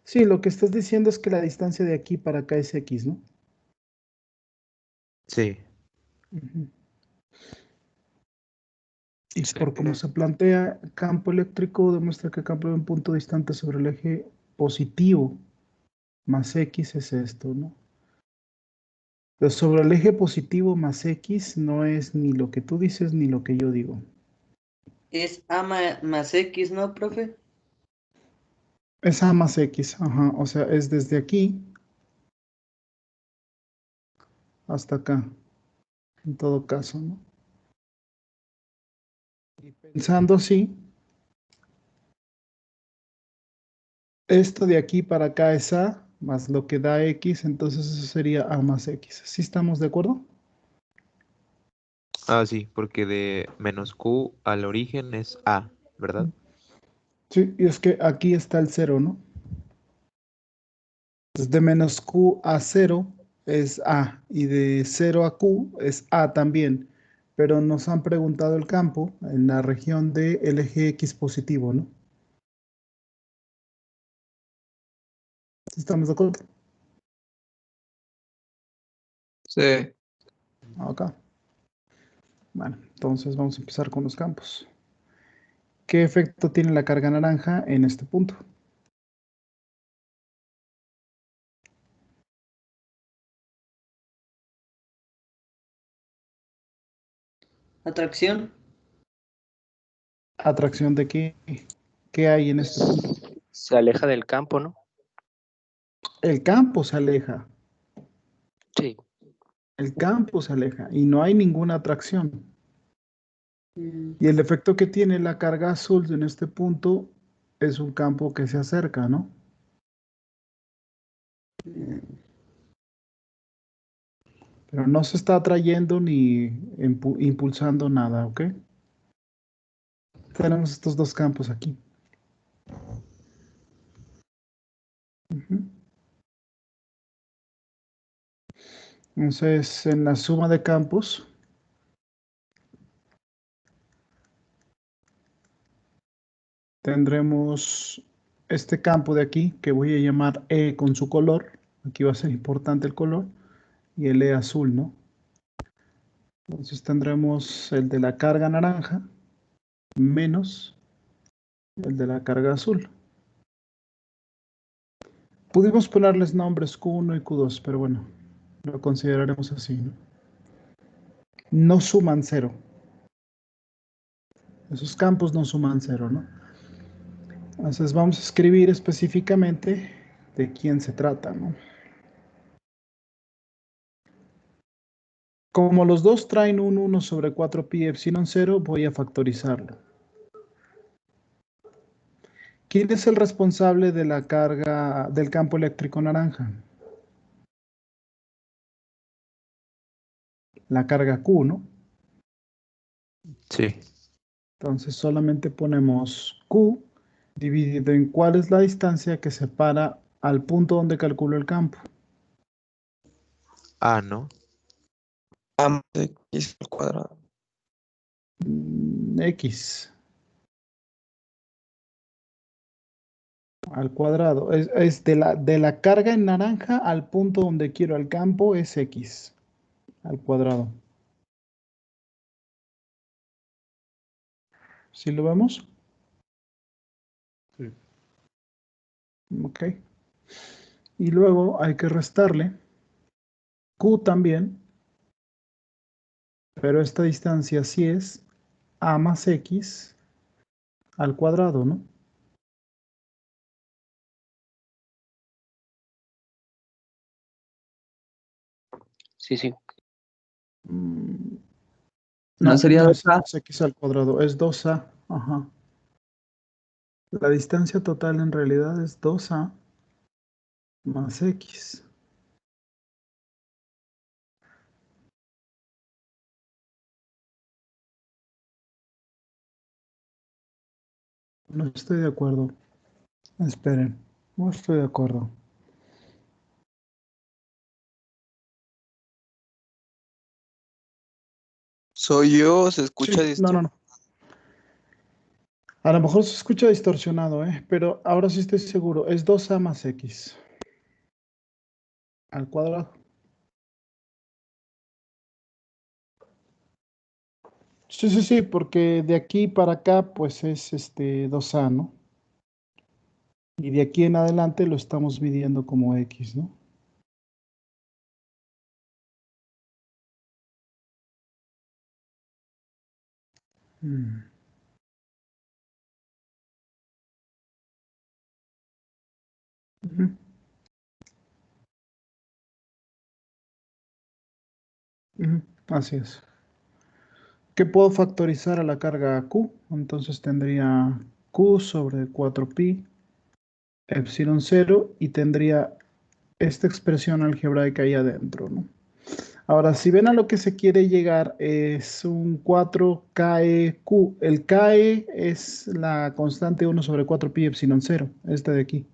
Sí, lo que estás diciendo es que la distancia de aquí para acá es X, ¿no? Sí, Ujú. Y sí. por cómo se plantea, campo eléctrico demuestra que el campo de un punto distante sobre el eje positivo más X es esto, ¿no? Entonces, sobre el eje positivo más X no es ni lo que tú dices ni lo que yo digo. Es A más X, ¿no, profe? Es A más X, ajá, o sea, es desde aquí hasta acá, en todo caso, ¿no? Y pensando así, esto de aquí para acá es A, más lo que da X, entonces eso sería A más X. ¿Sí estamos de acuerdo? Ah, sí, porque de menos Q al origen es A, ¿verdad? Sí, y es que aquí está el cero, ¿no? Entonces de menos Q a cero es A, y de cero a Q es A también, pero nos han preguntado el campo en la región del eje X positivo, ¿no? ¿Sí estamos de acuerdo? Sí. Acá. Bueno, entonces vamos a empezar con los campos. ¿Qué efecto tiene la carga naranja en este punto? Atracción. ¿Atracción de qué? ¿Qué hay en este punto? Se aleja del campo, ¿no? El campo se aleja, Sí. el campo se aleja y no hay ninguna atracción. Mm, Y el efecto que tiene la carga azul en este punto es un campo que se acerca, ¿no? mm. Pero no se está atrayendo ni impulsando nada, ¿ok? Tenemos estos dos campos aquí. Ujú. Entonces, en la suma de campos, tendremos este campo de aquí, que voy a llamar E con su color. Aquí va a ser importante el color. Y el E azul, ¿no? Entonces tendremos el de la carga naranja menos el de la carga azul. Pudimos ponerles nombres Q1 y Q2, pero bueno, lo consideraremos así, ¿no? No suman cero. Esos campos no suman cero, ¿no? Entonces vamos a escribir específicamente de quién se trata, ¿no? Como los dos traen un 1 sobre 4 pi epsilon 0, voy a factorizarlo. ¿Quién es el responsable de la carga del campo eléctrico naranja? La carga Q, ¿no? Sí. Entonces solamente ponemos Q dividido en cuál es la distancia que separa al punto donde calculo el campo. A, ¿no? A más X al cuadrado. X al cuadrado. Es de la carga en naranja al punto donde quiero el campo es X al cuadrado. ¿Sí lo vemos? Sí. Ok. Y luego hay que restarle Q también, pero esta distancia sí es A más X al cuadrado, ¿no? Sí, sí. Mm, ¿No No, sería no es 2A? 2x al cuadrado, es 2a. Ajá. La distancia total en realidad es 2a más x. No estoy de acuerdo. Esperen, no estoy de acuerdo. Soy yo, se Sí, escucha no, distorsionado. no, no. A lo mejor se escucha distorsionado, pero ahora sí estoy seguro. Es 2a más x al cuadrado. Sí, sí, sí, porque de aquí para acá, pues es 2a, ¿no? Y de aquí en adelante lo estamos midiendo como x, ¿no? Mm. Ujú. Ujú, así es. ¿Qué puedo factorizar a la carga q? Entonces tendría q sobre 4pi epsilon 0 y tendría esta expresión algebraica ahí adentro, ¿no? Ahora, si ven a lo que se quiere llegar, es un 4KEQ. El KE es la constante 1 sobre 4pi epsilon 0, esta de aquí.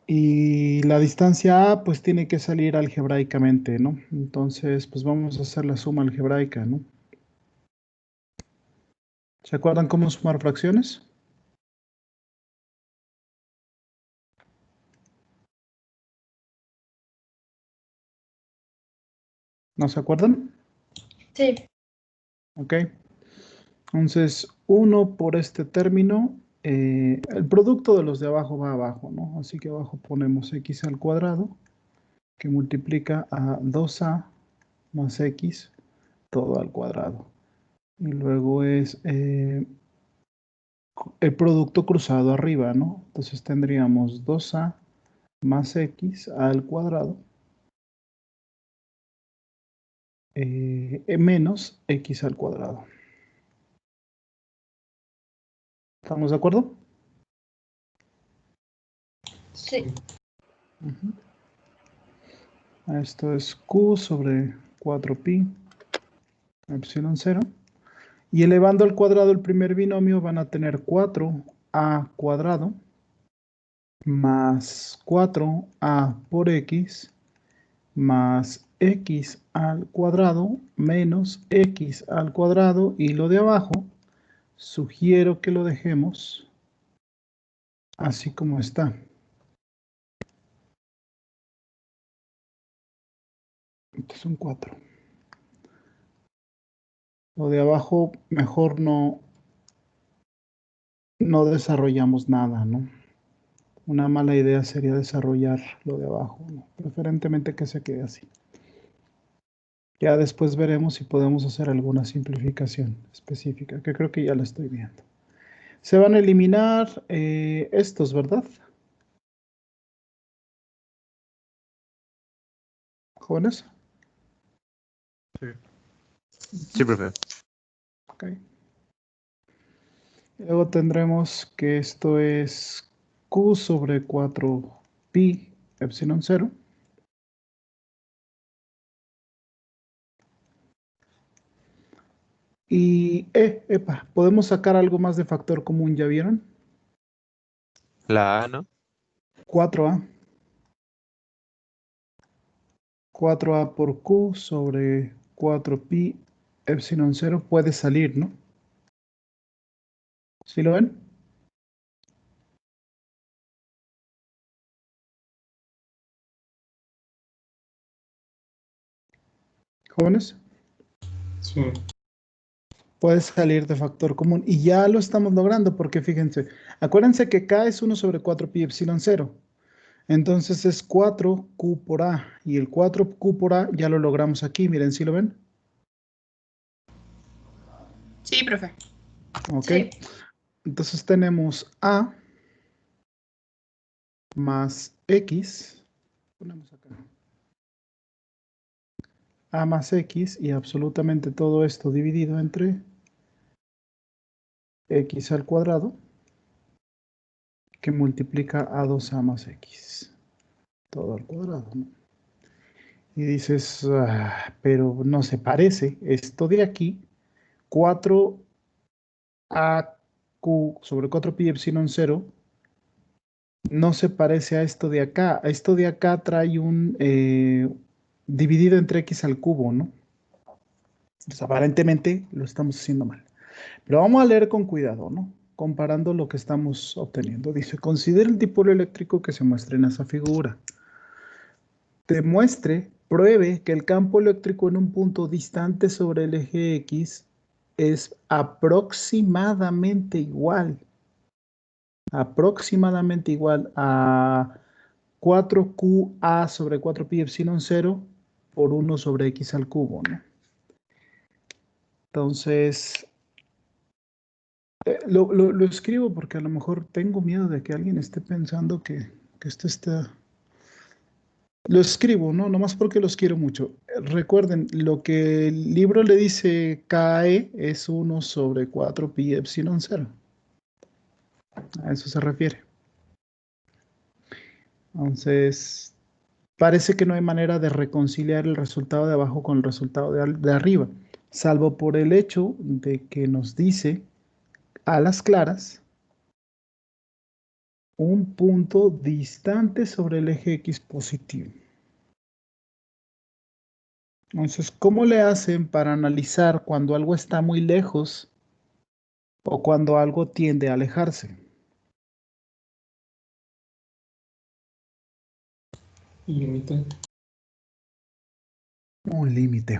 Y la distancia A, pues tiene que salir algebraicamente, ¿no? Entonces, pues vamos a hacer la suma algebraica, ¿no? ¿Se acuerdan cómo sumar fracciones? ¿No se acuerdan? Sí. Ok. Entonces, 1 por este término, el producto de los de abajo va abajo, ¿no? Así que abajo ponemos x al cuadrado, que multiplica a 2a más x todo al cuadrado. Y luego es el producto cruzado arriba, ¿no? Entonces tendríamos 2a más x al cuadrado menos x al cuadrado. ¿Estamos de acuerdo? Sí. Ujú. Esto es q sobre 4pi epsilon 0. Y elevando al cuadrado el primer binomio van a tener 4a cuadrado más 4a por x más x al cuadrado menos x al cuadrado, y lo de abajo sugiero que lo dejemos así como está. Este es un 4. Lo de abajo mejor no desarrollamos nada, ¿no? Una mala idea sería desarrollar lo de abajo, ¿no? Preferentemente que se quede así. Ya después veremos si podemos hacer alguna simplificación específica, que creo que ya la estoy viendo. Se van a eliminar estos, ¿verdad? Jóvenes. Sí, profe. Ok. Luego tendremos que esto es q sobre 4pi epsilon 0. Y, ¿podemos sacar algo más de factor común? ¿Ya vieron? La A, ¿no? 4a. 4a por q sobre 4pi epsilon 0 puede salir, ¿no? ¿Sí lo ven? Jóvenes. Sí. Puede salir de factor común. Y ya lo estamos logrando porque fíjense, acuérdense que K es 1 sobre 4pi epsilon 0. Entonces es 4q por A. Y el 4q por A ya lo logramos aquí. Miren, ¿sí lo ven? Sí, profe. Ok. Sí. Entonces tenemos A más X. Ponemos acá. A más X y absolutamente todo esto dividido entre X al cuadrado, que multiplica a 2A más X. Todo al cuadrado, ¿no? Y dices, pero no se parece. Esto de aquí, 4AQ sobre 4pi epsilon 0, no se parece a esto de acá. Esto de acá trae un dividido entre x al cubo, ¿no? Entonces, aparentemente lo estamos haciendo mal. Pero vamos a leer con cuidado, ¿no? Comparando lo que estamos obteniendo. Dice, considera el dipolo eléctrico que se muestra en esa figura. Pruebe que el campo eléctrico en un punto distante sobre el eje X es aproximadamente igual a 4QA sobre 4pi epsilon 0 por 1 sobre X al cubo, ¿no? Entonces, lo escribo porque a lo mejor tengo miedo de que alguien esté pensando que esto está... Lo escribo, ¿no? Nomás porque los quiero mucho. Recuerden, lo que el libro le dice KE es 1 sobre 4pi epsilon 0. A eso se refiere. Entonces, parece que no hay manera de reconciliar el resultado de abajo con el resultado de arriba, salvo por el hecho de que nos dice a las claras un punto distante sobre el eje X positivo. Entonces, ¿cómo le hacen para analizar cuando algo está muy lejos o cuando algo tiende a alejarse? Límite. Un límite.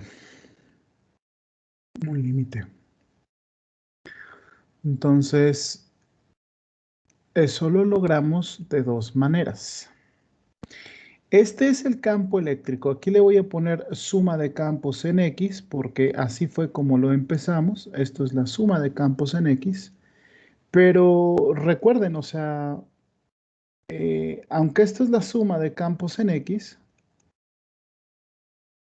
Un límite. Entonces, eso lo logramos de dos maneras. Este es el campo eléctrico. Aquí le voy a poner suma de campos en X, porque así fue como lo empezamos. Esto es la suma de campos en X. Pero recuerden, o sea, aunque esto es la suma de campos en X,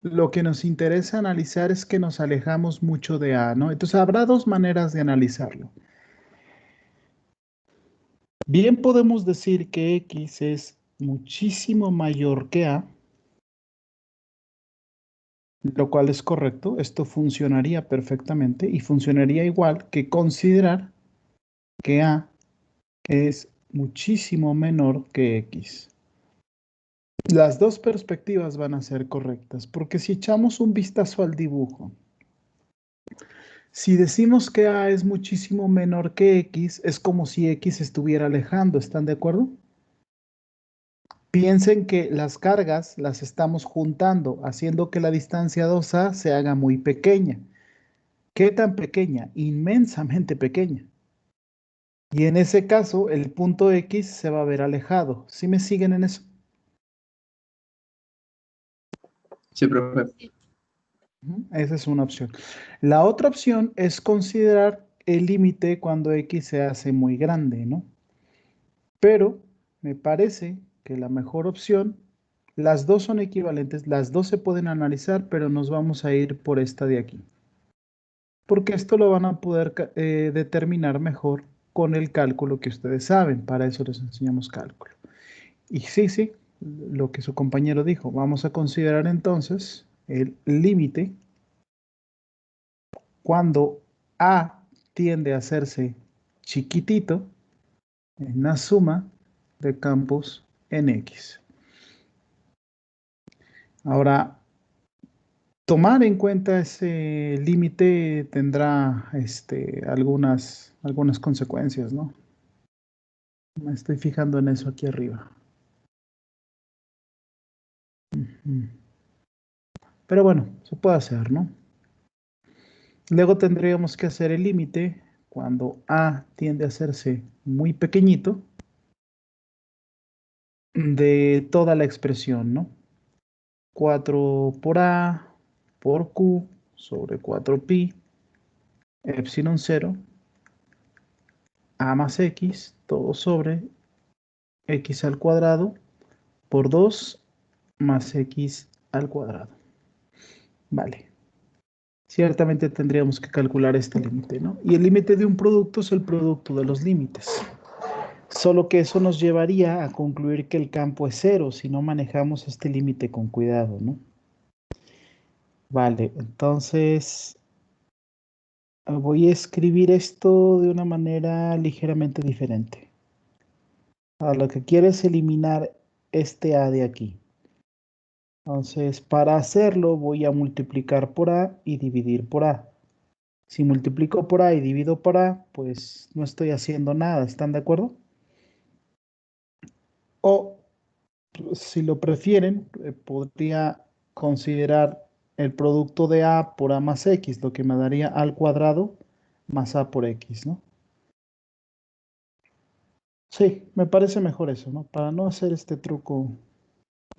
lo que nos interesa analizar es que nos alejamos mucho de A, ¿no? Entonces habrá dos maneras de analizarlo. Bien podemos decir que X es muchísimo mayor que A, lo cual es correcto. Esto funcionaría perfectamente y funcionaría igual que considerar que A es muchísimo menor que X. Las dos perspectivas van a ser correctas, porque si echamos un vistazo al dibujo, si decimos que A es muchísimo menor que X, es como si X se estuviera alejando, ¿están de acuerdo? Piensen que las cargas las estamos juntando, haciendo que la distancia 2A se haga muy pequeña. ¿Qué tan pequeña? Inmensamente pequeña. Y en ese caso, el punto X se va a ver alejado. ¿Sí me siguen en eso? Sí, profe. Esa es una opción. La otra opción es considerar el límite cuando X se hace muy grande, ¿no? Pero me parece que la mejor opción, las dos son equivalentes, las dos se pueden analizar, pero nos vamos a ir por esta de aquí. Porque esto lo van a poder determinar mejor con el cálculo que ustedes saben. Para eso les enseñamos cálculo. Y sí, lo que su compañero dijo. Vamos a considerar entonces el límite cuando A tiende a hacerse chiquitito en la suma de campos en X. Ahora, tomar en cuenta ese límite tendrá algunas consecuencias, ¿no? Me estoy fijando en eso aquí arriba. Pero bueno, se puede hacer, ¿no? Luego tendríamos que hacer el límite cuando A tiende a hacerse muy pequeñito de toda la expresión, ¿no? 4 por A por Q sobre 4pi epsilon 0 A más X, todo sobre X al cuadrado por 2 más X al cuadrado. Vale. Ciertamente tendríamos que calcular este límite, ¿no? Y el límite de un producto es el producto de los límites. Solo que eso nos llevaría a concluir que el campo es cero si no manejamos este límite con cuidado, ¿no? Vale, entonces voy a escribir esto de una manera ligeramente diferente. Ahora, lo que quiero es eliminar este A de aquí. Entonces, para hacerlo voy a multiplicar por A y dividir por A. Si multiplico por A y divido por A, pues no estoy haciendo nada, ¿están de acuerdo? O, si lo prefieren, podría considerar el producto de A por A más X, lo que me daría A al cuadrado más A por X, ¿no? Sí, me parece mejor eso, ¿no? Para no hacer este truco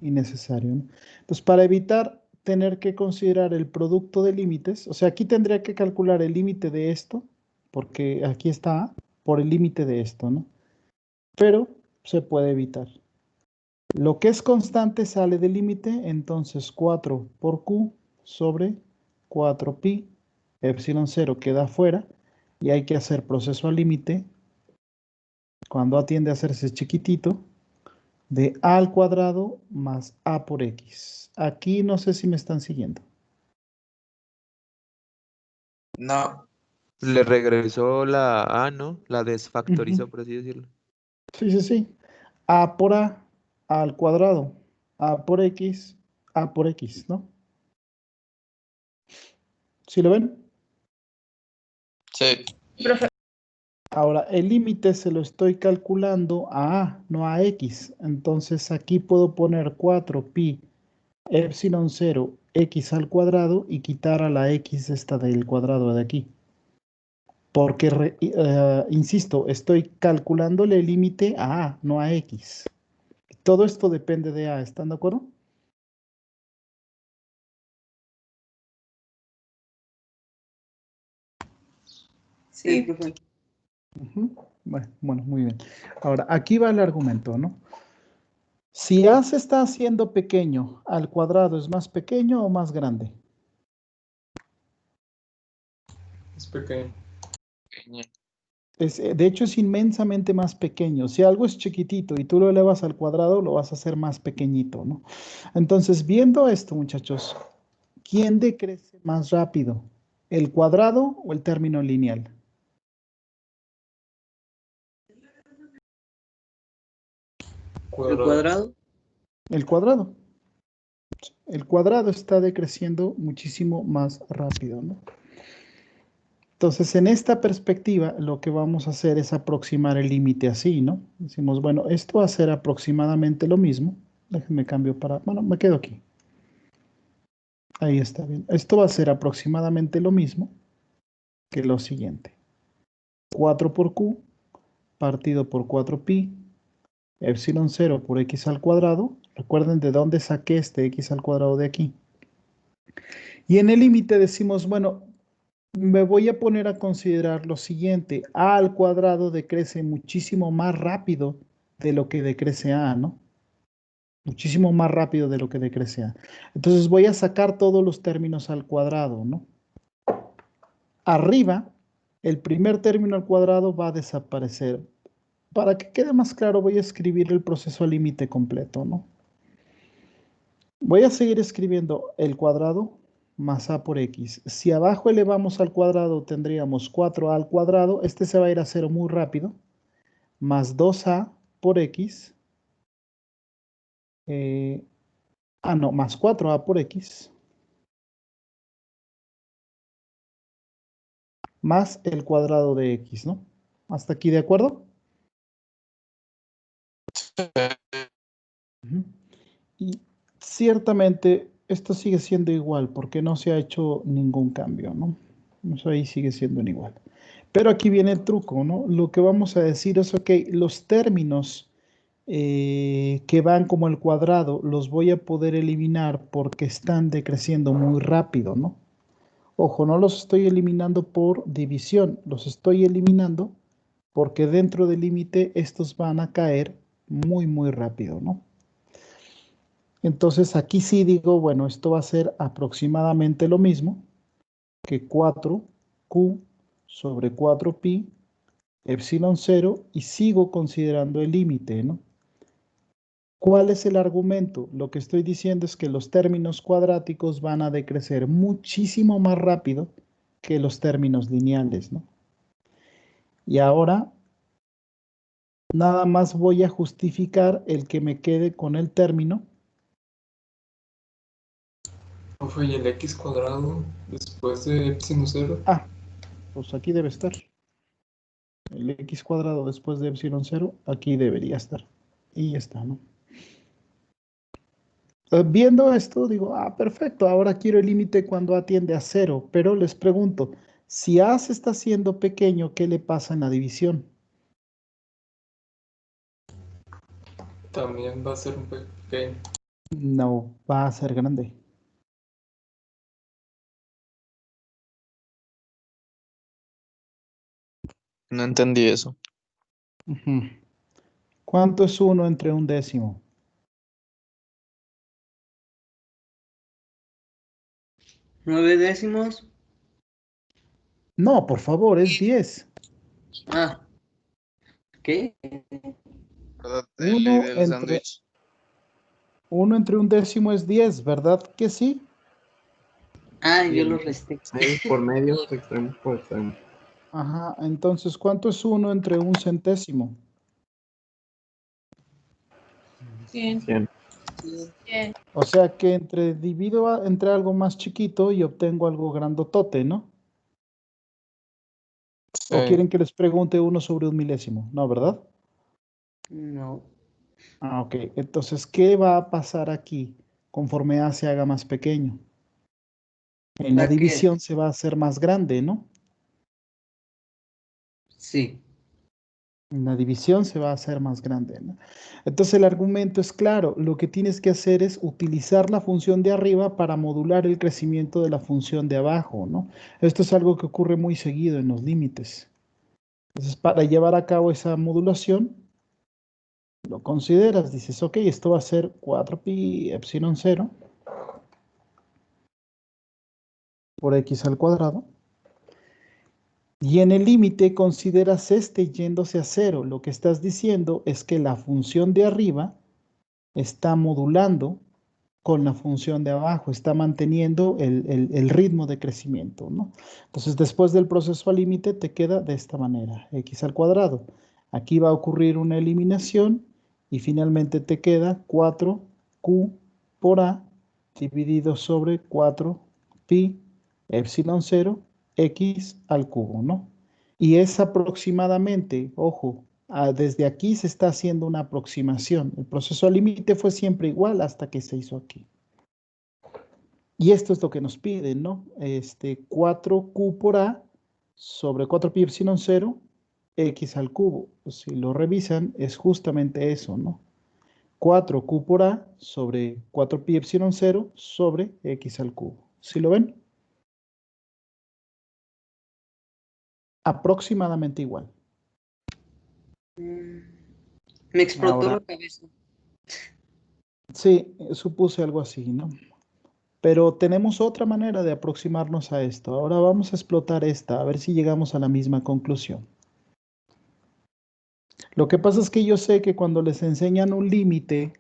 innecesario, ¿no? Entonces, para evitar tener que considerar el producto de límites, o sea, aquí tendría que calcular el límite de esto, porque aquí está A, por el límite de esto, ¿no? Pero se puede evitar. Lo que es constante sale del límite, entonces 4 por Q sobre 4pi, epsilon 0 queda fuera, y hay que hacer proceso al límite, cuando A tiende a hacerse chiquitito, de A al cuadrado más A por X. Aquí no sé si me están siguiendo. No. Le regresó la A, ¿no? La desfactorizó, Ujú. por así decirlo. Sí, sí, sí. A por A al cuadrado, A por X, ¿no? ¿Sí lo ven? Sí. Profe, Ahora, el límite se lo estoy calculando a A, no a X. Entonces aquí puedo poner 4pi epsilon 0 X al cuadrado y quitar a la X esta del cuadrado de aquí. Porque, insisto, estoy calculándole el límite a A, no a X. Todo esto depende de A, ¿están de acuerdo? Sí, profe. Ujú. Bueno, muy bien. Ahora, aquí va el argumento, ¿no? Si A se está haciendo pequeño, ¿al cuadrado es más pequeño o más grande? Es pequeño. De hecho, es inmensamente más pequeño. Si algo es chiquitito y tú lo elevas al cuadrado, lo vas a hacer más pequeñito, ¿no? Entonces, viendo esto, muchachos, ¿quién decrece más rápido? ¿El cuadrado o el término lineal? ¿El Cuadrado. cuadrado? El cuadrado. El cuadrado está decreciendo muchísimo más rápido, ¿no? Entonces, en esta perspectiva, lo que vamos a hacer es aproximar el límite así, ¿no? Decimos, bueno, esto va a ser aproximadamente lo mismo. Déjenme cambio para, bueno, me quedo aquí. Ahí está bien. Esto va a ser aproximadamente lo mismo que lo siguiente. 4 por Q partido por 4pi, epsilon 0 por x al cuadrado. Recuerden de dónde saqué este x al cuadrado de aquí. Y en el límite decimos, bueno, me voy a poner a considerar lo siguiente. A al cuadrado decrece muchísimo más rápido de lo que decrece A, ¿no? Muchísimo más rápido de lo que decrece A. Entonces voy a sacar todos los términos al cuadrado, ¿no? Arriba, el primer término al cuadrado va a desaparecer. Para que quede más claro, voy a escribir el proceso al límite completo, ¿no? Voy a seguir escribiendo el cuadrado más a por x. Si abajo elevamos al cuadrado, tendríamos 4a al cuadrado. Este se va a ir a 0 muy rápido. Más 2a por x. No, más 4a por x. Más el cuadrado de x, ¿no? ¿Hasta aquí de acuerdo? Ujú. Y ciertamente esto sigue siendo igual porque no se ha hecho ningún cambio, ¿no? Eso ahí sigue siendo igual. Pero aquí viene el truco, ¿no? Lo que vamos a decir es, ok, los términos que van como el cuadrado los voy a poder eliminar porque están decreciendo muy rápido, ¿no? Ojo, no los estoy eliminando por división, los estoy eliminando porque dentro del límite estos van a caer muy, muy rápido, ¿no? Entonces aquí sí digo, bueno, esto va a ser aproximadamente lo mismo que 4q sobre 4pi epsilon 0 y sigo considerando el límite, ¿no? ¿Cuál es el argumento? Lo que estoy diciendo es que los términos cuadráticos van a decrecer muchísimo más rápido que los términos lineales, ¿no? Y ahora nada más voy a justificar el que me quede con el término. Profe, ¿y el x cuadrado después de epsilon 0? Ah, Pues aquí debe estar. El x cuadrado después de epsilon 0, aquí debería estar. Y ya está, ¿no? Viendo esto, digo, perfecto, ahora quiero el límite cuando a tiende a 0, pero les pregunto, si a se está haciendo pequeño, ¿qué le pasa en la división? También va a ser un pequeño. No, va a ser grande. No entendí eso. Ujú. ¿Cuánto es 1 entre un décimo? 9 décimos. No, por favor, es 10. ¿Qué? ¿Verdad? En ley del sándwich. 1 entre un décimo es 10, ¿verdad que sí? Yo lo resté. 6 por medio, extremo por extremo. Ajá, entonces, ¿cuánto es 1 entre un centésimo? 100. 100. O sea que divido entre algo más chiquito y obtengo algo grandotote, ¿no? ¿O Sí. quieren que les pregunte 1 sobre un milésimo? No, ¿verdad? No. Ok. Entonces, ¿qué va a pasar aquí conforme A se haga más pequeño? En la ¿A qué? división se va a hacer más grande, ¿no? Sí. En la división se va a hacer más grande, ¿no? Entonces el argumento es claro, lo que tienes que hacer es utilizar la función de arriba para modular el crecimiento de la función de abajo, ¿no? Esto es algo que ocurre muy seguido en los límites. Entonces, para llevar a cabo esa modulación, lo consideras, dices, ok, esto va a ser 4pi epsilon 0 por x al cuadrado. Y en el límite consideras este yéndose a 0. Lo que estás diciendo es que la función de arriba está modulando con la función de abajo, está manteniendo el ritmo de crecimiento, ¿no? Entonces, después del proceso al límite te queda de esta manera, x al cuadrado. Aquí va a ocurrir una eliminación y finalmente te queda 4q por a dividido sobre 4pi epsilon 0 x al cubo, ¿no? Y es aproximadamente, ojo, desde aquí se está haciendo una aproximación. El proceso al límite fue siempre igual hasta que se hizo aquí. Y esto es lo que nos piden, ¿no? 4q por a sobre 4pi epsilon 0 x al cubo. Pues si lo revisan, es justamente eso, ¿no? 4q por a sobre 4pi epsilon 0 sobre x al cubo. ¿Sí lo ven? Aproximadamente igual. Me explotó Ahora, la cabeza. sí, supuse algo así, ¿no? Pero tenemos otra manera de aproximarnos a esto. Ahora vamos a explotar esta, a ver si llegamos a la misma conclusión. Lo que pasa es que yo sé que cuando les enseñan un límite,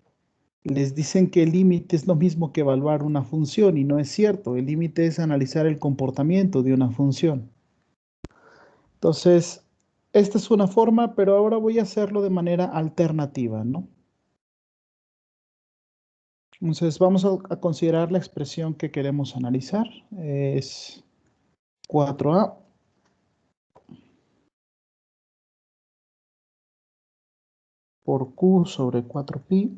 les dicen que el límite es lo mismo que evaluar una función y no es cierto. El límite es analizar el comportamiento de una función. Entonces, esta es una forma, pero ahora voy a hacerlo de manera alternativa, ¿no? Entonces, vamos a considerar la expresión que queremos analizar. Es 4a por q sobre 4pi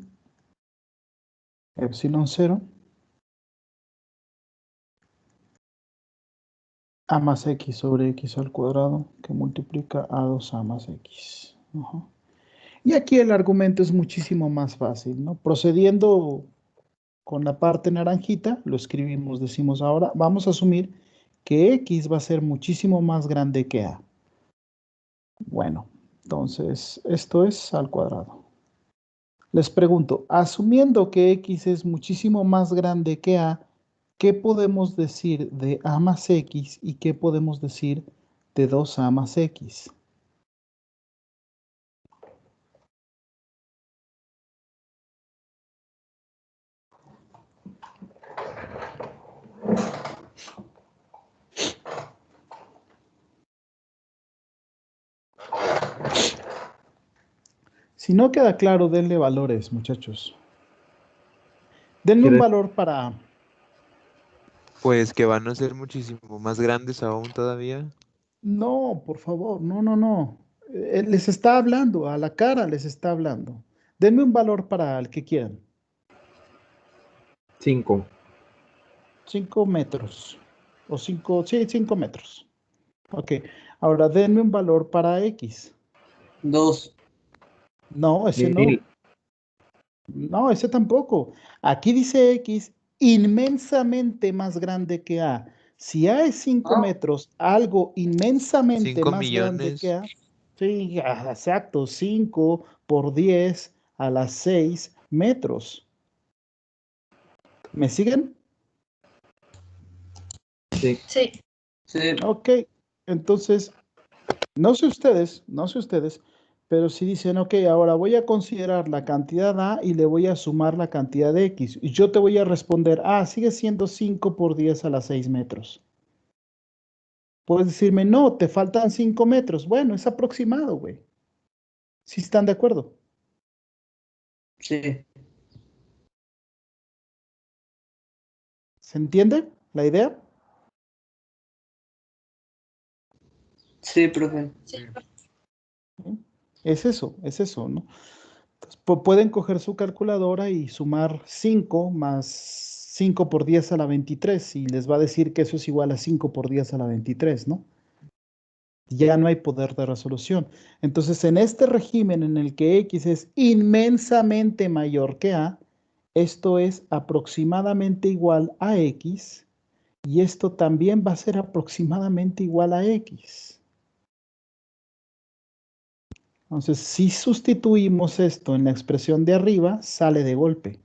epsilon 0 a más x sobre x al cuadrado que multiplica a 2a más x. Y aquí el argumento es muchísimo más fácil, ¿no? Procediendo con la parte naranjita, lo escribimos, decimos ahora, vamos a asumir que x va a ser muchísimo más grande que a. Bueno, entonces esto es al cuadrado. Les pregunto, asumiendo que x es muchísimo más grande que a, ¿qué podemos decir de a más x y qué podemos decir de 2a más x? Si no queda claro, denle valores, muchachos. Denle un valor para A. Pues que van a ser muchísimo más grandes aún todavía. No, por favor, no, no, no. Les está hablando, a la cara les está hablando. Denme un valor para el que quieran. 5. 5 metros. O 5, sí, 5 metros. Ok. Ahora denme un valor para X. 2. No, ese no. 1000. No, ese tampoco. Aquí dice X inmensamente más grande que A. Si A es 5 metros, algo inmensamente 5 más grande que millones. A. Sí, exacto. 5 por 10 a las 6 metros. ¿Me siguen? Sí. Sí. Sí. Ok. Entonces, no sé ustedes, pero si dicen, ok, ahora voy a considerar la cantidad A y le voy a sumar la cantidad de X. Y yo te voy a responder, sigue siendo 5 por 10 a las 6 metros. Puedes decirme, no, te faltan 5 metros. Bueno, es aproximado, güey. ¿Sí están de acuerdo? Sí. ¿Se entiende la idea? Sí, profe. Sí. Es eso, ¿no? Entonces, pueden coger su calculadora y sumar 5 más 5 por 10 a la 23 y les va a decir que eso es igual a 5 por 10 a la 23, ¿no? Ya no hay poder de resolución. Entonces, en este régimen en el que X es inmensamente mayor que A, esto es aproximadamente igual a X y esto también va a ser aproximadamente igual a X. Entonces, si sustituimos esto en la expresión de arriba, sale de golpe.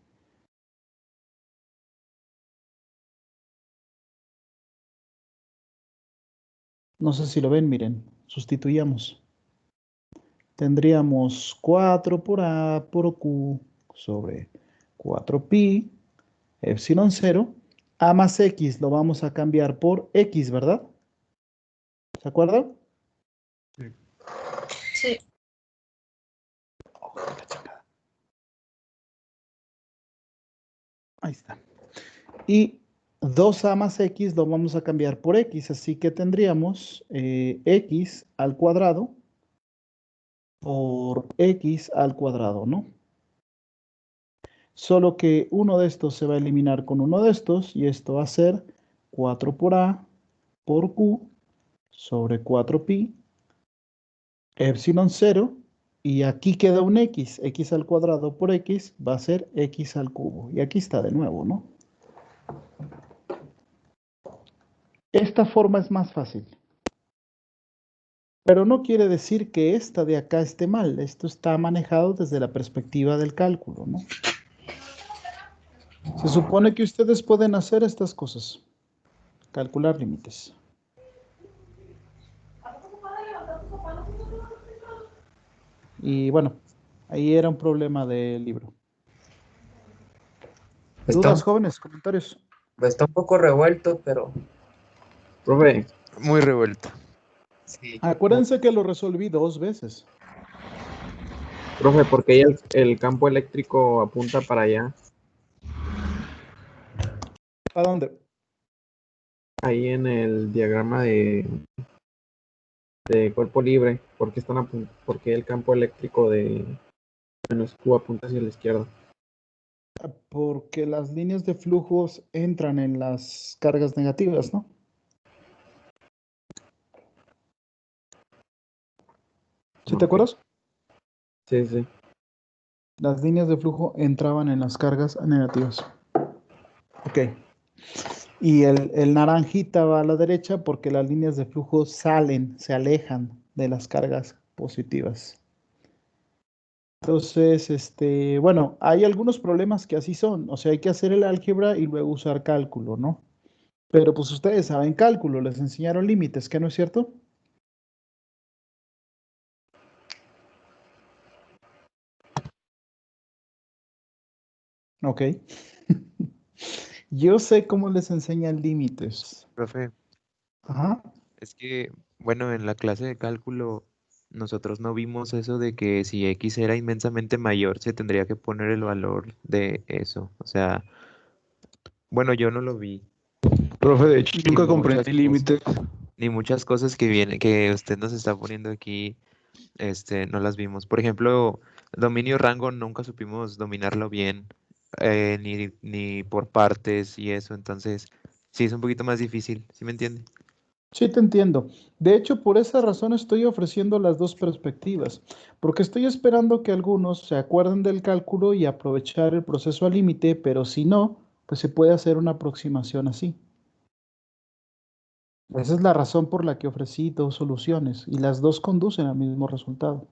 No sé si lo ven, miren, sustituyamos. Tendríamos 4 por A por Q sobre 4pi, epsilon 0. A más X lo vamos a cambiar por X, ¿verdad? ¿Se acuerdan? Sí. Ahí está. Y 2A más X lo vamos a cambiar por X, así que tendríamos X al cuadrado por X al cuadrado, ¿no? Solo que uno de estos se va a eliminar con uno de estos y esto va a ser 4 por A por Q sobre 4pi epsilon 0 y aquí queda un x al cuadrado por x va a ser x al cubo y aquí está de nuevo, ¿no? Esta forma es más fácil. Pero no quiere decir que esta de acá esté mal. Esto está manejado desde la perspectiva del cálculo, ¿no? Se supone que ustedes pueden hacer estas cosas. Calcular límites. Y bueno, ahí era un problema del libro. ¿Dudas, jóvenes? ¿Comentarios? Está un poco revuelto, pero Profe, Muy revuelto. sí. Acuérdense que lo resolví 2 veces. profe, ¿por qué el campo eléctrico apunta para allá? ¿A dónde? Ahí en el diagrama de cuerpo libre. ¿Por qué por qué el campo eléctrico de menos Q apunta hacia la izquierda? Porque las líneas de flujos entran en las cargas negativas, ¿no? ¿Sí te Ok. acuerdas? Sí, sí. Las líneas de flujo entraban en las cargas negativas. Ok. Y el naranjita va a la derecha porque las líneas de flujo salen, se alejan de las cargas positivas. Entonces, bueno, hay algunos problemas que así son. O sea, hay que hacer el álgebra y luego usar cálculo, ¿no? Pero pues ustedes saben cálculo, les enseñaron límites, ¿qué no es cierto? Ok. Yo sé cómo les enseñan límites. Profe, Ajá. es que, bueno, en la clase de cálculo nosotros no vimos eso de que si x era inmensamente mayor se tendría que poner el valor de eso. O sea, bueno, yo no lo vi. Profe, de hecho, nunca Vimos comprendí límites. ni muchas cosas que viene, que usted nos está poniendo aquí, no las vimos. Por ejemplo, dominio rango nunca supimos dominarlo bien, ni por partes y eso, entonces sí es un poquito más difícil, ¿sí me entiende? Sí, te entiendo. De hecho, por esa razón estoy ofreciendo las dos perspectivas, porque estoy esperando que algunos se acuerden del cálculo y aprovechar el proceso al límite, pero si no, pues se puede hacer una aproximación así. Esa es la razón por la que ofrecí dos soluciones y las dos conducen al mismo resultado.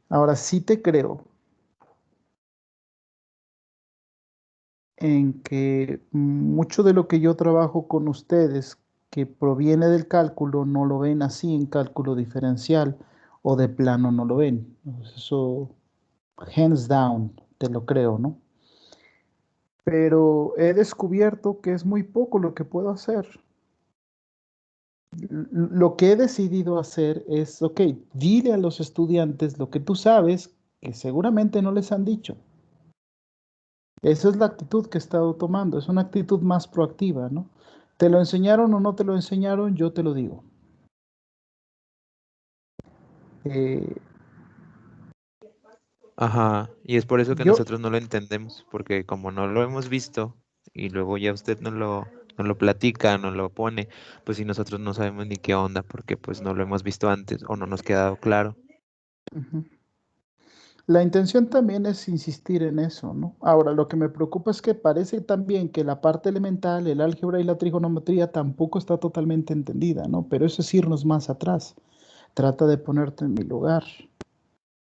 Ahora sí te creo en que mucho de lo que yo trabajo con ustedes que proviene del cálculo no lo ven así en cálculo diferencial o de plano no lo ven. Eso, hands down, te lo creo, ¿no? Pero he descubierto que es muy poco lo que puedo hacer. Lo que he decidido hacer es, ok, dile a los estudiantes lo que tú sabes que seguramente no les han dicho. Esa es la actitud que he estado tomando, es una actitud más proactiva, ¿no? ¿Te lo enseñaron o no te lo enseñaron? Yo te lo digo. Eh, Ajá, y es por eso que yo, nosotros no lo entendemos, porque como no lo hemos visto y luego ya usted nos lo platica, nos lo pone, pues si nosotros no sabemos ni qué onda, porque pues no lo hemos visto antes o no nos ha quedado claro. Ujú. La intención también es insistir en eso, ¿no? Ahora, lo que me preocupa es que parece también que la parte elemental, el álgebra y la trigonometría tampoco está totalmente entendida, ¿no? Pero eso es irnos más atrás. Trata de ponerte en mi lugar.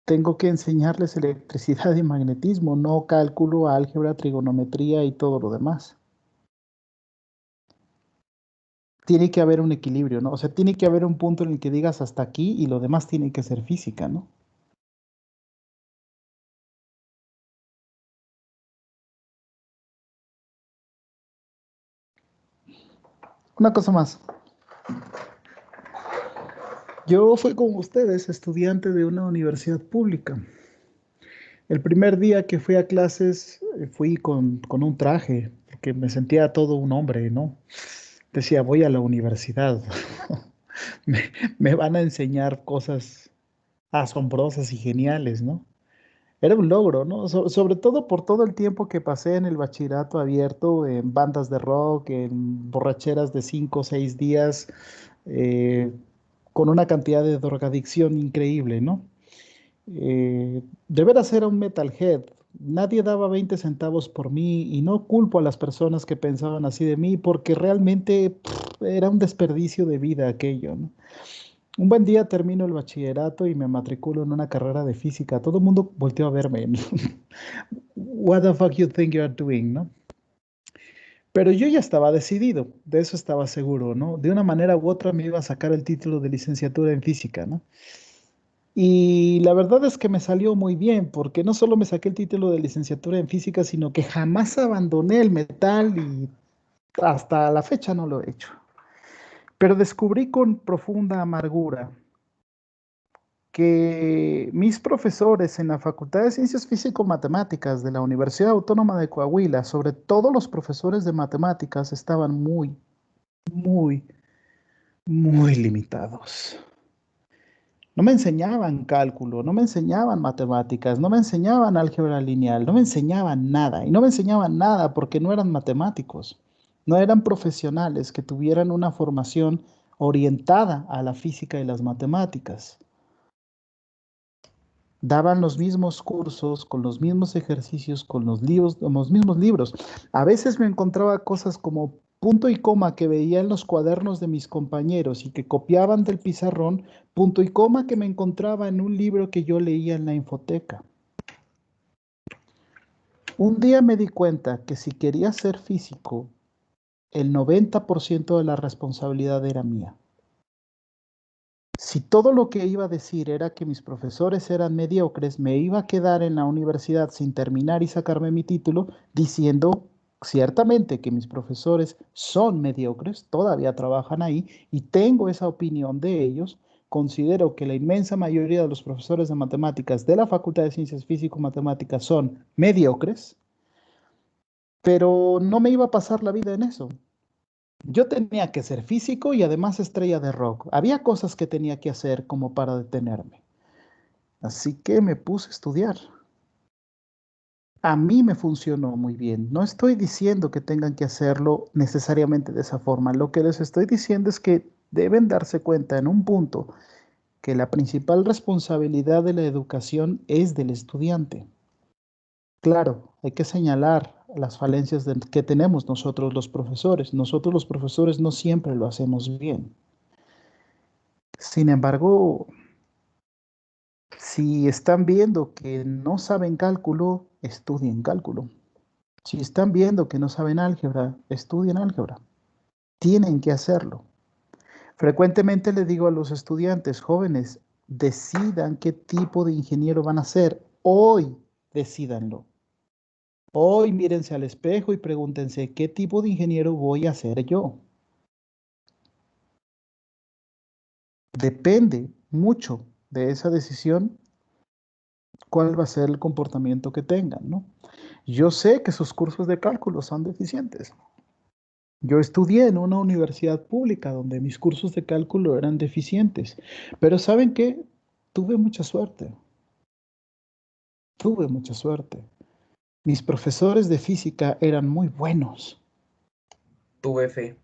Tengo que enseñarles electricidad y magnetismo, no cálculo, álgebra, trigonometría y todo lo demás. Tiene que haber un equilibrio, ¿no? O sea, tiene que haber un punto en el que digas hasta aquí y lo demás tiene que ser física, ¿no? Una cosa más. Yo fui como ustedes, estudiante de una universidad pública. El primer día que fui a clases, fui con un traje, porque me sentía todo un hombre, ¿no? Decía, voy a la universidad. Me, me van a enseñar cosas asombrosas y geniales, ¿no? Era un logro, ¿no? Sobre todo por todo el tiempo que pasé en el bachillerato abierto, en bandas de rock, en borracheras de 5 o 6 días, eh, con una cantidad de drogadicción increíble, ¿no? De veras era un metalhead. Nadie daba 20 centavos por mí y no culpo a las personas que pensaban así de mí porque realmente era un desperdicio de vida aquello, ¿no? Un buen día termino el bachillerato y me matriculo en una carrera de física. Todo el mundo volteó a verme, ¿no? What the fuck you think you are doing, ¿no? Pero yo ya estaba decidido, de eso estaba seguro, ¿no? De una manera u otra me iba a sacar el título de licenciatura en física, ¿no? Y la verdad es que me salió muy bien, porque no solo me saqué el título de licenciatura en física, sino que jamás abandoné el metal y hasta la fecha no lo he hecho. Pero descubrí con profunda amargura que mis profesores en la Facultad de Ciencias Físico-Matemáticas de la Universidad Autónoma de Coahuila, sobre todo los profesores de matemáticas, estaban muy, muy limitados. No me enseñaban cálculo, no me enseñaban matemáticas, no me enseñaban álgebra lineal, no me enseñaban nada. Y no me enseñaban nada porque no eran matemáticos, no eran profesionales que tuvieran una formación orientada a la física y las matemáticas. Daban los mismos cursos, con los mismos ejercicios, con los libros, con los mismos libros. A veces me encontraba cosas como punto y coma que veía en los cuadernos de mis compañeros y que copiaban del pizarrón, punto y coma que me encontraba en un libro que yo leía en la infoteca. Un día me di cuenta que si quería ser físico, el 90% de la responsabilidad era mía. Si todo lo que iba a decir era que mis profesores eran mediocres, me iba a quedar en la universidad sin terminar y sacarme mi título diciendo ciertamente que mis profesores son mediocres, todavía trabajan ahí y tengo esa opinión de ellos. Considero que la inmensa mayoría de los profesores de matemáticas de la Facultad de Ciencias Físico-Matemáticas son mediocres, pero no me iba a pasar la vida en eso. Yo tenía que ser físico y además estrella de rock. Había cosas que tenía que hacer como para detenerme. Así que me puse a estudiar. A mí me funcionó muy bien. No estoy diciendo que tengan que hacerlo necesariamente de esa forma. Lo que les estoy diciendo es que deben darse cuenta en un punto que la principal responsabilidad de la educación es del estudiante. Claro, hay que señalar las falencias que tenemos nosotros los profesores. Nosotros los profesores no siempre lo hacemos bien. Sin embargo, si están viendo que no saben cálculo, estudien cálculo. Si están viendo que no saben álgebra, estudien álgebra. Tienen que hacerlo. Frecuentemente le digo a los estudiantes jóvenes, decidan qué tipo de ingeniero van a ser. Hoy, decídanlo. Hoy mírense al espejo y pregúntense, ¿qué tipo de ingeniero voy a ser yo? Depende mucho de esa decisión cuál va a ser el comportamiento que tengan, ¿no? Yo sé que sus cursos de cálculo son deficientes. Yo estudié en una universidad pública donde mis cursos de cálculo eran deficientes, pero ¿saben qué? Tuve mucha suerte. Tuve mucha suerte. Mis profesores de física eran muy buenos. Tuve fe.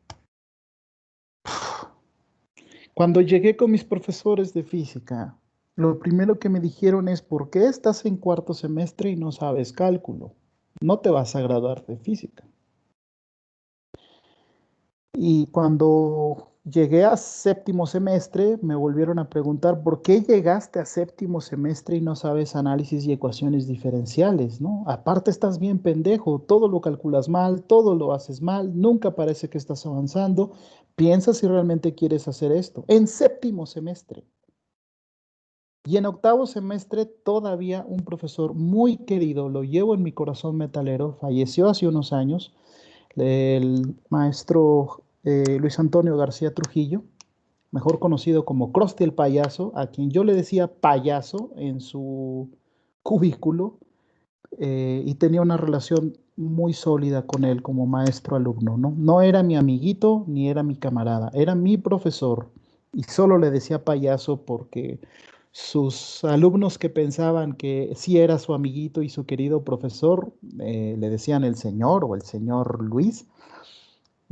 Cuando llegué con mis profesores de física, lo primero que me dijeron es, ¿por qué estás en cuarto semestre y no sabes cálculo? No te vas a graduar de física. Y cuando llegué a séptimo semestre, me volvieron a preguntar, ¿por qué llegaste a séptimo semestre y no sabes análisis y ecuaciones diferenciales, ¿no? Aparte estás bien pendejo, todo lo calculas mal, todo lo haces mal, nunca parece que estás avanzando. Piensa si realmente quieres hacer esto. En séptimo semestre. Y en octavo semestre todavía un profesor muy querido, lo llevo en mi corazón metalero, falleció hace unos años, el maestro Luis Antonio García Trujillo, mejor conocido como Krusty el payaso, a quien yo le decía payaso en su cubículo, y tenía una relación muy sólida con él como maestro-alumno, ¿no? No era mi amiguito ni era mi camarada, era mi profesor. Y solo le decía payaso porque sus alumnos que pensaban que sí era su amiguito y su querido profesor, le decían el señor o el señor Luis.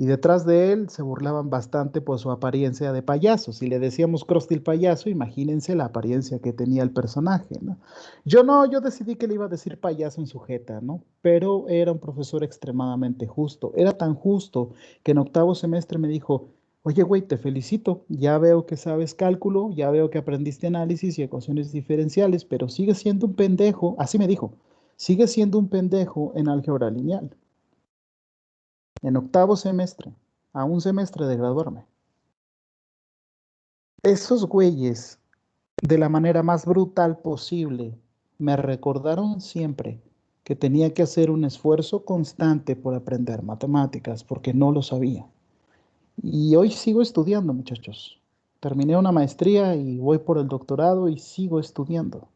Y detrás de él se burlaban bastante por su apariencia de payaso. Si le decíamos Krusty el payaso, imagínense la apariencia que tenía el personaje, ¿no? Yo decidí que le iba a decir payaso en su jeta, ¿no? Pero era un profesor extremadamente justo. Era tan justo que en octavo semestre me dijo, oye, güey, te felicito. Ya veo que sabes cálculo, ya veo que aprendiste análisis y ecuaciones diferenciales, pero sigues siendo un pendejo. Así me dijo, sigues siendo un pendejo en álgebra lineal. En octavo semestre, a un semestre de graduarme. Esos güeyes, de la manera más brutal posible, me recordaron siempre que tenía que hacer un esfuerzo constante por aprender matemáticas, porque no lo sabía. Y hoy sigo estudiando, muchachos. Terminé una maestría y voy por el doctorado y sigo estudiando.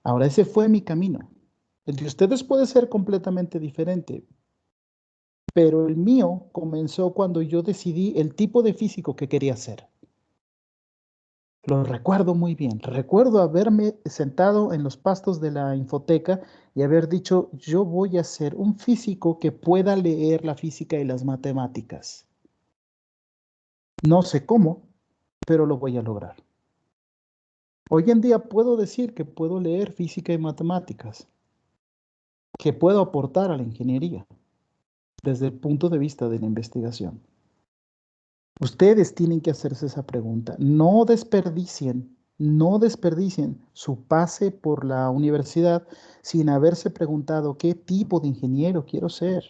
Ahora, ese fue mi camino. El de ustedes puede ser completamente diferente, pero el mío comenzó cuando yo decidí el tipo de físico que quería ser. Lo recuerdo muy bien. Recuerdo haberme sentado en los pastos de la infoteca y haber dicho, yo voy a ser un físico que pueda leer la física y las matemáticas. No sé cómo, pero lo voy a lograr. Hoy en día puedo decir que puedo leer física y matemáticas, que puedo aportar a la ingeniería desde el punto de vista de la investigación. Ustedes tienen que hacerse esa pregunta. No desperdicien su pase por la universidad sin haberse preguntado qué tipo de ingeniero quiero ser.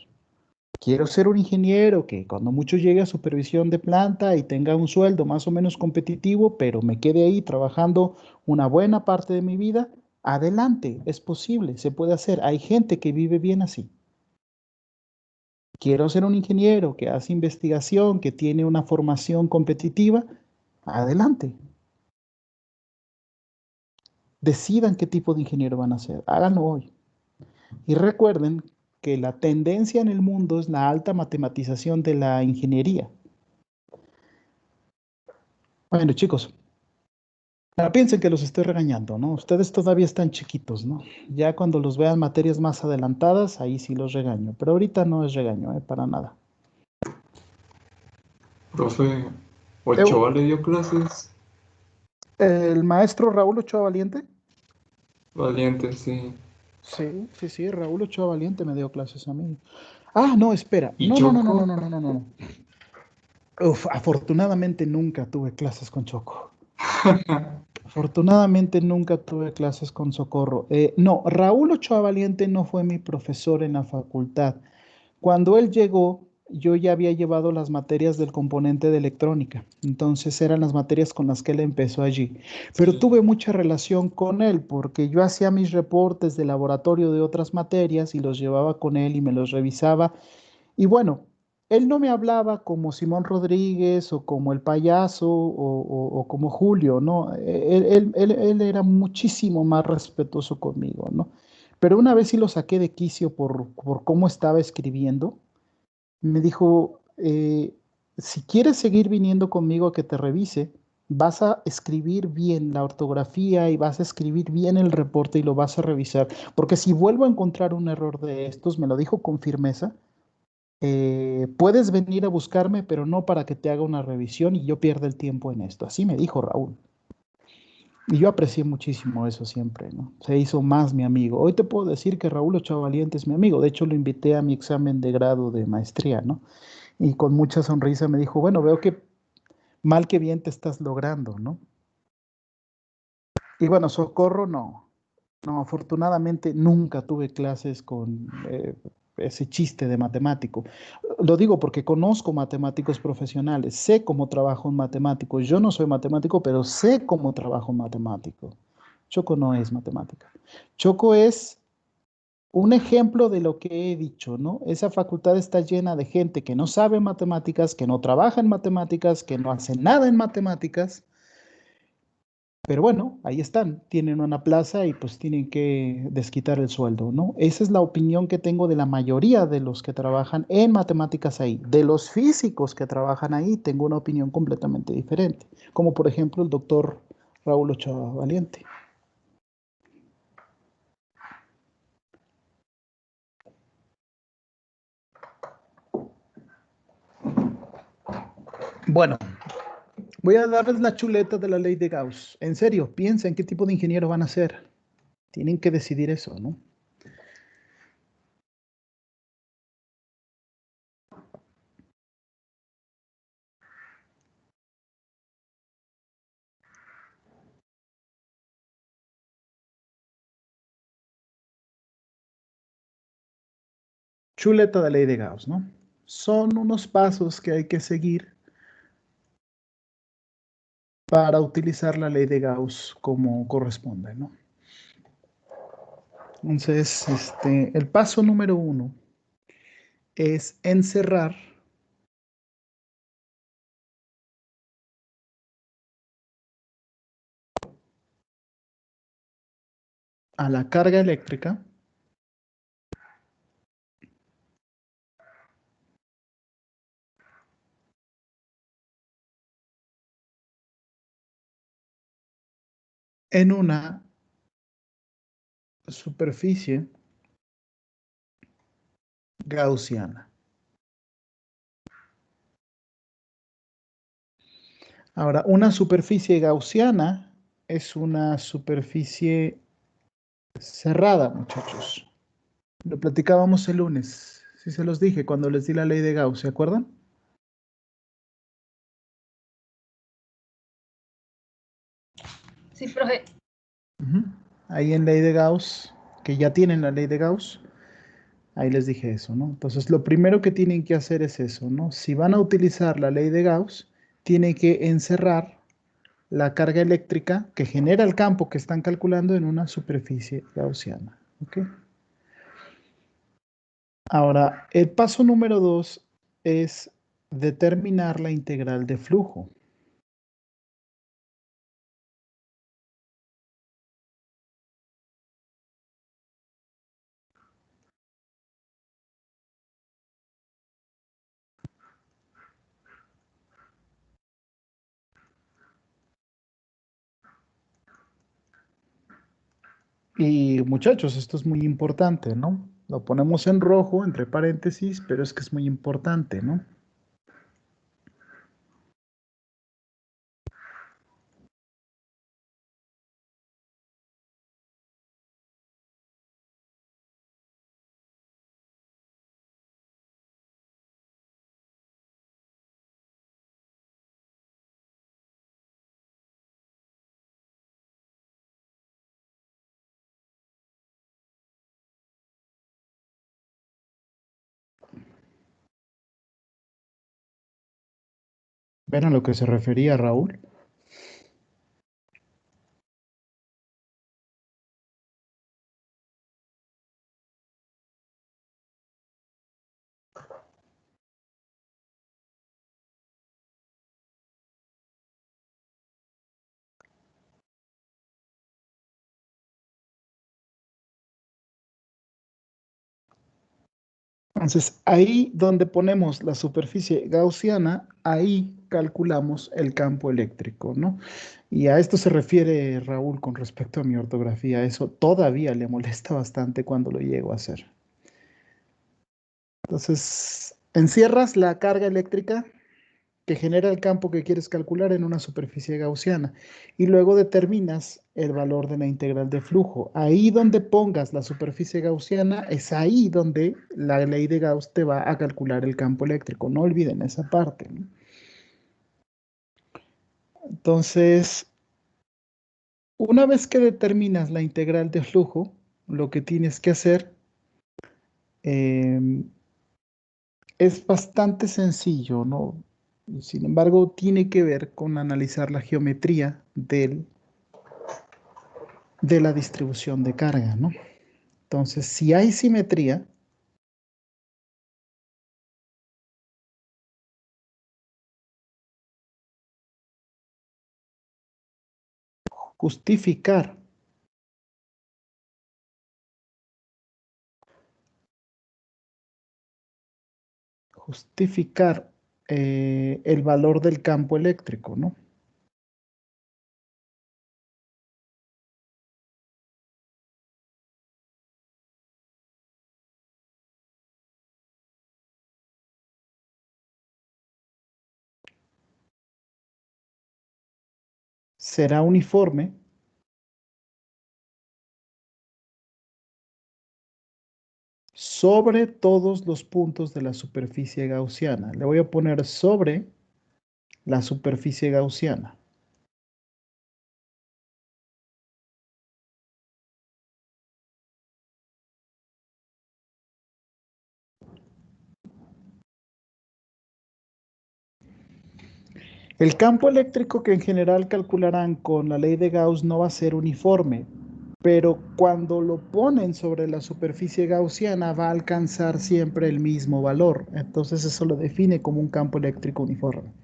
Quiero ser un ingeniero que cuando mucho llegue a supervisión de planta y tenga un sueldo más o menos competitivo, pero me quede ahí trabajando una buena parte de mi vida. Adelante, es posible, se puede hacer. Hay gente que vive bien así. Quiero ser un ingeniero que hace investigación, que tiene una formación competitiva. Adelante. Decidan qué tipo de ingeniero van a ser. Háganlo hoy. Y recuerden que la tendencia en el mundo es la alta matematización de la ingeniería. Bueno, chicos, no piensen que los estoy regañando, ¿no? Ustedes todavía están chiquitos, ¿no? Ya cuando los vean materias más adelantadas, ahí sí los regaño. Pero ahorita no es regaño, para nada. Profe, Ochoa le dio clases. ¿El maestro Raúl Ochoa Valiente? Valiente, sí. Sí, Raúl Ochoa Valiente me dio clases a mí. Ah, no, espera. ¿Y No. Choco? Uf, afortunadamente nunca tuve clases con Choco. Afortunadamente nunca tuve clases con Socorro. No, Raúl Ochoa Valiente no fue mi profesor en la facultad. Cuando él llegó, yo ya había llevado las materias del componente de electrónica. Entonces eran las materias con las que él empezó allí. Pero Sí. tuve mucha relación con él porque yo hacía mis reportes de laboratorio de otras materias y los llevaba con él y me los revisaba. Y bueno, él no me hablaba como Simón Rodríguez o como el payaso o como Julio, ¿no? Él era muchísimo más respetuoso conmigo, ¿no? Pero una vez sí lo saqué de quicio por cómo estaba escribiendo. Me dijo, si quieres seguir viniendo conmigo a que te revise, vas a escribir bien la ortografía y vas a escribir bien el reporte y lo vas a revisar, porque si vuelvo a encontrar un error de estos, me lo dijo con firmeza, puedes venir a buscarme, pero no para que te haga una revisión y yo pierda el tiempo en esto. Así me dijo Raúl. Y yo aprecié muchísimo eso siempre, ¿no? Se hizo más mi amigo. Hoy te puedo decir que Raúl Ochoa Valiente es mi amigo. De hecho, lo invité a mi examen de grado de maestría, ¿no? Y con mucha sonrisa me dijo, bueno, veo que mal que bien te estás logrando, ¿no? Y bueno, Socorro no. No, afortunadamente nunca tuve clases con ese chiste de matemático. Lo digo porque conozco matemáticos profesionales, sé cómo trabaja un matemático. Yo no soy matemático, pero sé cómo trabaja un matemático. Choco no es matemática. Choco es un ejemplo de lo que he dicho, ¿no? Esa facultad está llena de gente que no sabe matemáticas, que no trabaja en matemáticas, que no hace nada en matemáticas. Pero bueno, ahí están, tienen una plaza y pues tienen que desquitar el sueldo, ¿no? Esa es la opinión que tengo de la mayoría de los que trabajan en matemáticas ahí. De los físicos que trabajan ahí, tengo una opinión completamente diferente, como por ejemplo el doctor Raúl Ochoa Valiente. Bueno, voy a darles la chuleta de la ley de Gauss. En serio, piensen qué tipo de ingeniero van a ser. Tienen que decidir eso, ¿no? Chuleta de ley de Gauss, ¿no? Son unos pasos que hay que seguir para utilizar la ley de Gauss como corresponde, ¿no? Entonces, el paso número 1 es encerrar a la carga eléctrica en una superficie gaussiana. Ahora, una superficie gaussiana es una superficie cerrada, muchachos. Lo platicábamos el lunes. Sí se los dije cuando les di la ley de Gauss, ¿se acuerdan? Sí, profe. Ujú. Ahí en ley de Gauss, que ya tienen la ley de Gauss, ahí les dije eso, ¿no? Entonces, lo primero que tienen que hacer es eso, ¿no? Si van a utilizar la ley de Gauss, tienen que encerrar la carga eléctrica que genera el campo que están calculando en una superficie gaussiana, ¿ok? Ahora, el paso número 2 es determinar la integral de flujo. Y muchachos, esto es muy importante, ¿no? Lo ponemos en rojo, entre paréntesis, pero es que es muy importante, ¿no? ¿Ven a lo que se refería Raúl? Entonces, ahí donde ponemos la superficie gaussiana, ahí calculamos el campo eléctrico, ¿no? Y a esto se refiere Raúl con respecto a mi ortografía. Eso todavía le molesta bastante cuando lo llego a hacer. Entonces, encierras la carga eléctrica que genera el campo que quieres calcular en una superficie gaussiana y luego determinas el valor de la integral de flujo. Ahí donde pongas la superficie gaussiana es ahí donde la ley de Gauss te va a calcular el campo eléctrico. No olviden esa parte, ¿no? Entonces, una vez que determinas la integral de flujo, lo que tienes que hacer es bastante sencillo, ¿no? Sin embargo, tiene que ver con analizar la geometría de la distribución de carga, ¿no? Entonces, si hay simetría, justificar el valor del campo eléctrico, ¿no? Será uniforme sobre todos los puntos de la superficie gaussiana. Le voy a poner sobre la superficie gaussiana. El campo eléctrico que en general calcularán con la ley de Gauss no va a ser uniforme, pero cuando lo ponen sobre la superficie gaussiana va a alcanzar siempre el mismo valor. Entonces eso lo define como un campo eléctrico uniforme.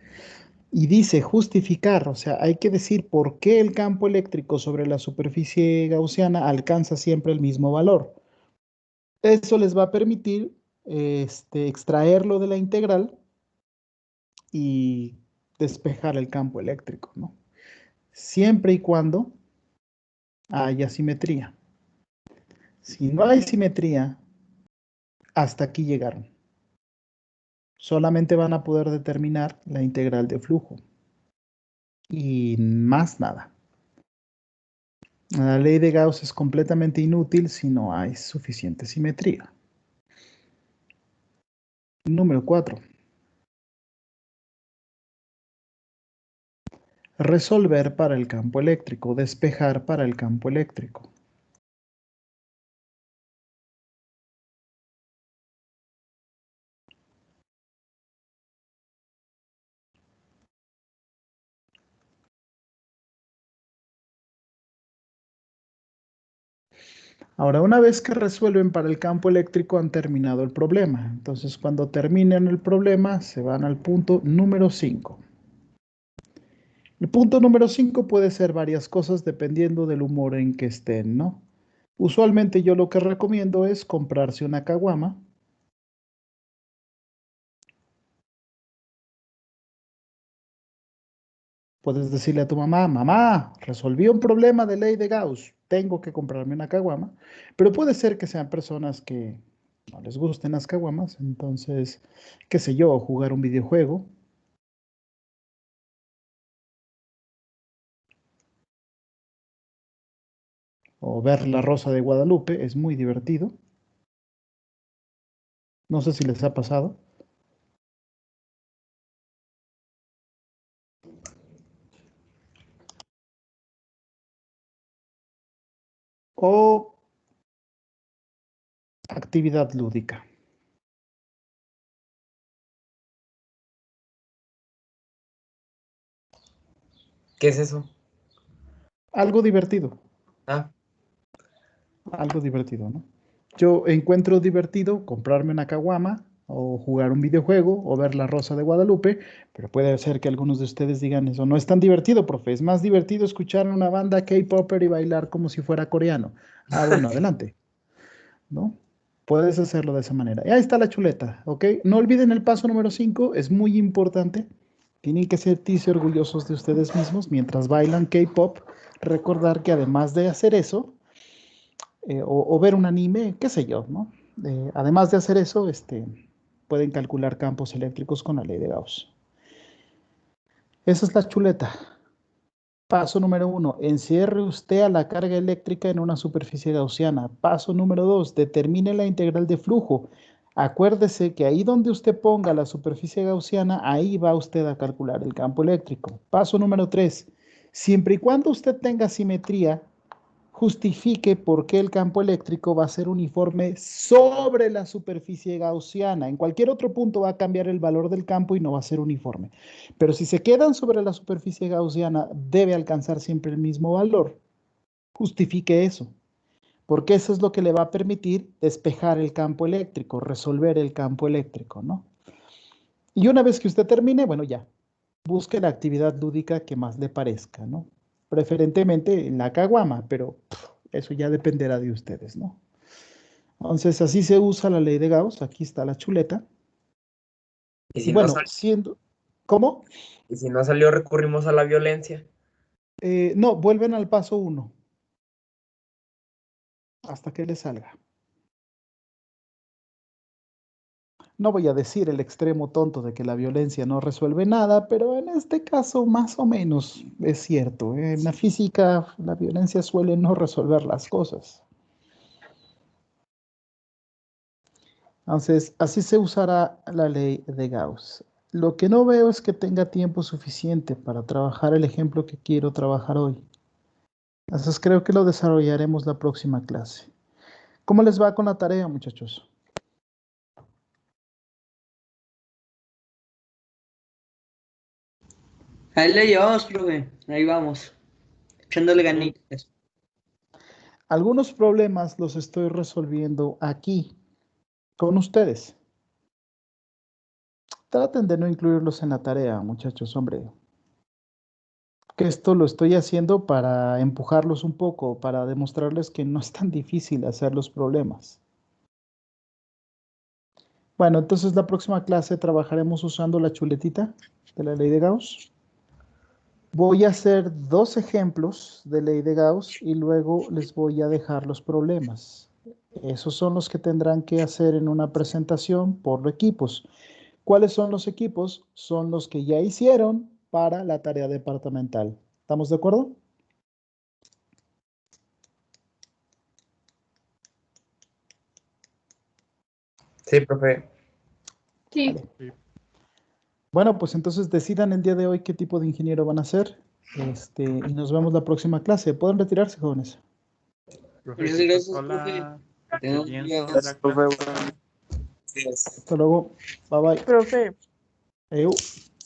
Y dice justificar, o sea, hay que decir por qué el campo eléctrico sobre la superficie gaussiana alcanza siempre el mismo valor. Eso les va a permitir extraerlo de la integral y despejar el campo eléctrico, ¿no? Siempre y cuando haya simetría. Si no hay simetría, hasta aquí llegaron. Solamente van a poder determinar la integral de flujo. Y más nada. La ley de Gauss es completamente inútil si no hay suficiente simetría. Número 4. Resolver para el campo eléctrico, despejar para el campo eléctrico. Ahora, una vez que resuelven para el campo eléctrico, han terminado el problema. Entonces, cuando terminen el problema, se van al punto número 5. El punto número 5 puede ser varias cosas dependiendo del humor en que estén, ¿no? Usualmente yo lo que recomiendo es comprarse una caguama. Puedes decirle a tu mamá, mamá, resolví un problema de ley de Gauss, tengo que comprarme una caguama, pero puede ser que sean personas que no les gusten las caguamas, entonces, qué sé yo, jugar un videojuego. O ver La Rosa de Guadalupe, es muy divertido. No sé si les ha pasado. O actividad lúdica. ¿Qué es eso? Algo divertido. Ah, Algo divertido, ¿no? Yo encuentro divertido comprarme una caguama o jugar un videojuego o ver La Rosa de Guadalupe, pero puede ser que algunos de ustedes digan eso no es tan divertido, profe, es más divertido escuchar una banda K-popper y bailar como si fuera coreano. Ah, bueno, adelante, ¿no? Puedes hacerlo de esa manera. Y ahí está la chuleta, ¿ok? No olviden el paso número 5, es muy importante. Tienen que sentirse orgullosos de ustedes mismos mientras bailan K-pop. Recordar que además de hacer eso, o ver un anime, qué sé yo, ¿no? Además de hacer eso, pueden calcular campos eléctricos con la ley de Gauss. Esa es la chuleta. Paso número 1, encierre usted a la carga eléctrica en una superficie gaussiana. Paso número 2, determine la integral de flujo. Acuérdese que ahí donde usted ponga la superficie gaussiana, ahí va usted a calcular el campo eléctrico. Paso número 3, siempre y cuando usted tenga simetría, justifique por qué el campo eléctrico va a ser uniforme sobre la superficie gaussiana. En cualquier otro punto va a cambiar el valor del campo y no va a ser uniforme. Pero si se quedan sobre la superficie gaussiana, debe alcanzar siempre el mismo valor. Justifique eso, porque eso es lo que le va a permitir despejar el campo eléctrico, resolver el campo eléctrico, ¿no? Y una vez que usted termine, bueno, ya, busque la actividad lúdica que más le parezca, ¿no? Preferentemente en la caguama, pero eso ya dependerá de ustedes, ¿no? Entonces, así se usa la ley de Gauss. Aquí está la chuleta. y Y si bueno, no salió, siendo... ¿Cómo? y si no salió, recurrimos a la violencia. No, vuelven al paso 1. Hasta que les salga. No voy a decir el extremo tonto de que la violencia no resuelve nada, pero en este caso más o menos es cierto. En la física, la violencia suele no resolver las cosas. Entonces, así se usará la ley de Gauss. Lo que no veo es que tenga tiempo suficiente para trabajar el ejemplo que quiero trabajar hoy. Entonces, creo que lo desarrollaremos la próxima clase. ¿Cómo les va con la tarea, muchachos? Ahí le llevamos, profe. Ahí vamos. Echándole ganitas. Algunos problemas los estoy resolviendo aquí, con ustedes. Traten de no incluirlos en la tarea, muchachos, hombre. Que esto lo estoy haciendo para empujarlos un poco, para demostrarles que no es tan difícil hacer los problemas. Bueno, entonces la próxima clase trabajaremos usando la chuletita de la ley de Gauss. Voy a hacer 2 ejemplos de ley de Gauss y luego les voy a dejar los problemas. Esos son los que tendrán que hacer en una presentación por equipos. ¿Cuáles son los equipos? Son los que ya hicieron para la tarea departamental. ¿Estamos de acuerdo? Sí, profe. Sí. Vale. Bueno, pues entonces decidan el día de hoy qué tipo de ingeniero van a ser. Y nos vemos la próxima clase. ¿Pueden retirarse, jóvenes? Muchas gracias, profe. Tengan un día. Profe, Hasta luego. Bye bye. Profe.Eu.